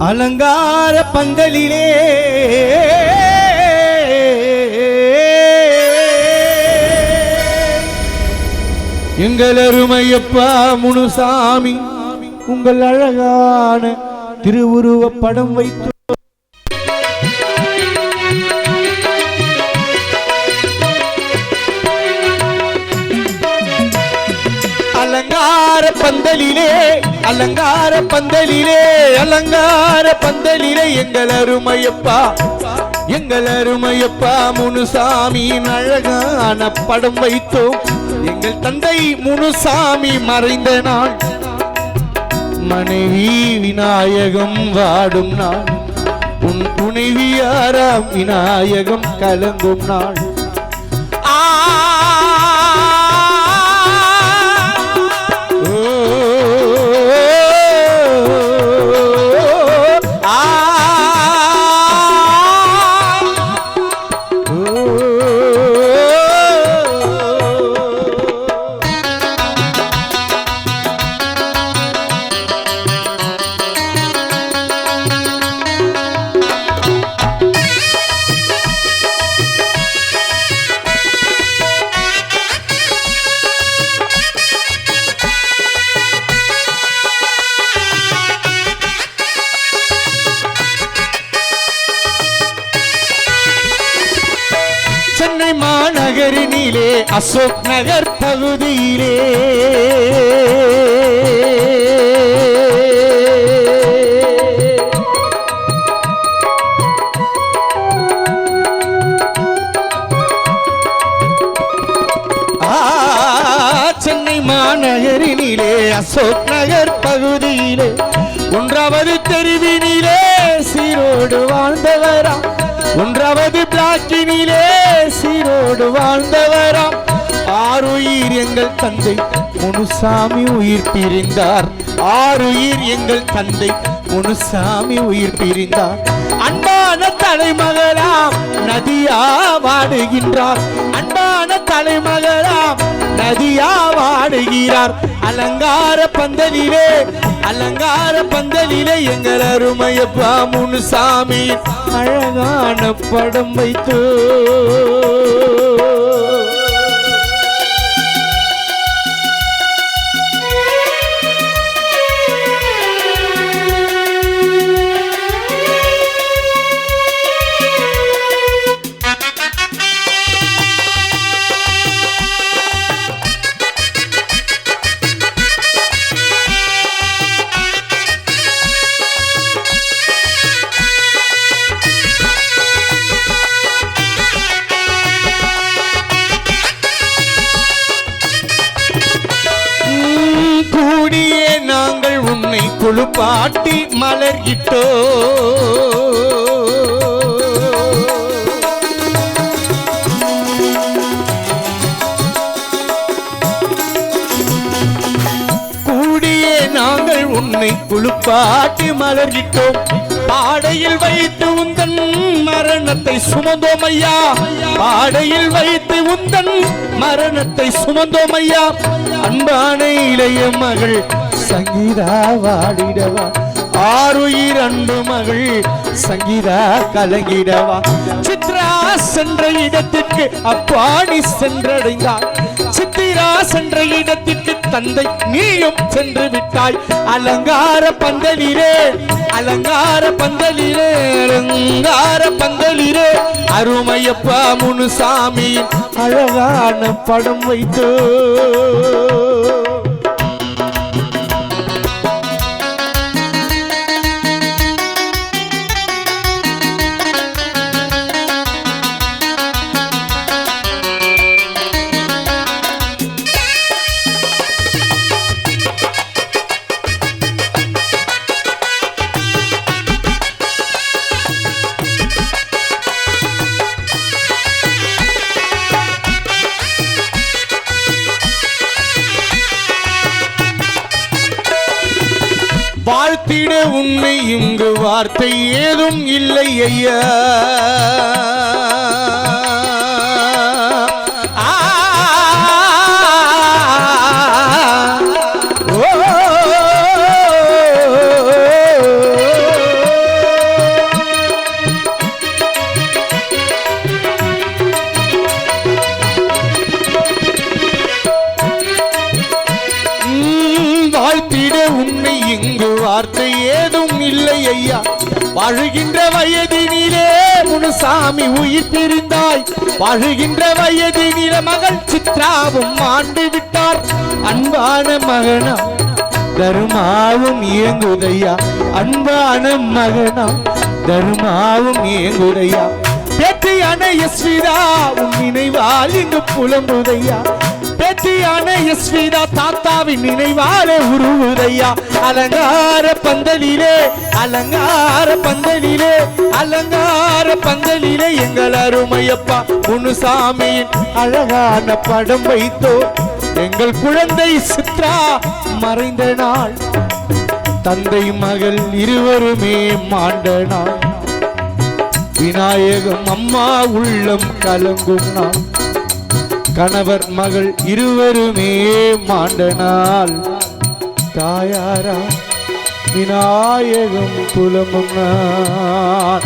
அலங்கார பந்தலிலே எங்கள் அருமையப்பா முனுசாமி உங்கள் அழகான திருவுருவ படம் வைத்து அலங்கார பந்தலிலே அலங்கார பந்தலிலே அலங்கார பந்தலிலே எங்கள் அருமையப்பா முனுசாமியின் அழகான படம் வைத்தோம். எங்கள் தந்தை முனுசாமி மறைந்த நாள், மனைவி விநாயகம் வாடும் நாள், உன் துணைவியாராம் விநாயகம் கலங்கும் நாள். சென்னை மாநகரினிலே அசோக் நகர் பகுதியிலே சென்னை மாநகரினிலே அசோக் நகர் பகுதியிலே 1வது தெருவினிலே சீரோடு வாழ்ந்தவராம், 1வது பிளாக்கினிலே சீரோடு வாழ்ந்தவராம். ஆறுயிர் எங்கள் தந்தை முனுசாமி உயிர் பிரிந்தார், ஆறுயிர் எங்கள் தந்தை முனுசாமி உயிர் பிரிந்தார். அன்பான தலைமகளாம் நதியா வாடுகின்றார், அன்பான தலைமகளாம் நதியா வாடுகிறார். அலங்கார பந்தலிலே அலங்கார பந்தலிலே எங்கள் அருமையப்பா முனுசாமி அழகான படம் வைத்தோ. நாங்கள் உன்னை குழுப்பாட்டி மலர்கிட்டோ, கூடியே நாங்கள் உன்னை குழுப்பாட்டி மலர்கிட்டோம். பாடையில் வைத்து உந்தன் மரணத்தை சுமந்தோம் ஐயா, பாடையில் வைத்து உந்தன் மரணத்தை சுமந்தோம் ஐயா. அன்பான இளைய மகள் சங்கீதா வாடிடவா, ஆறுயிர் அன்பு மகள் சங்கீதா கலங்கிடவா. சித்ரா சென்ற இடத்திற்கு அப்பாணி சென்றடைந்தார், சித்திரா சென்ற இடத்திற்கு தந்தை நீயும் சென்று விட்டாய். அலங்கார பந்தலிலே அலங்கார பந்தலிலே அலங்கார பந்தலிலே அருமையப்பா முனுசாமியின் அழகான படம் வைத்தோ. வாழ்த்திட உன்னை இங்கு வார்த்தை ஏதும் இல்லை ஐயா. வார்த்தை ஏதும் இல்லை ஐயா. வாழுகின்ற வயதினிலே முனுசாமி உயிர் பிரிந்தாய். வாழுகின்ற வயதினில மகள் சித்ராவும் ஆண்டு விட்டார். அன்பான மகனா தருமாவும் இயங்குதையா. அன்பான மகனா தருமாவும் இயங்குதையா. பேட்டியான எஸ்விதா உன் நினைவால் இங்கு புலம்புதையா. பேட்டியான எஸ்விதா தாத்தாவின் நினைவாலே உருவுதையா. அலங்கார பந்தலிலே அலங்கார பந்தலிலே அலங்கார பந்தலிலே எங்கள் அருமையப்பா முனுசாமியின் அழகான படம் வைத்தோ. எங்கள் குழந்தை சித்ரா மறைந்த நாள், தந்தை மகள் இருவருமே மாண்ட நாள். விநாயகம் அம்மா உள்ளம் கலங்கும் நாள். கணவர் மகள் இருவருமே மாண்ட நாள். தாயாரா விநாயகம் புலம்பும் நாள்.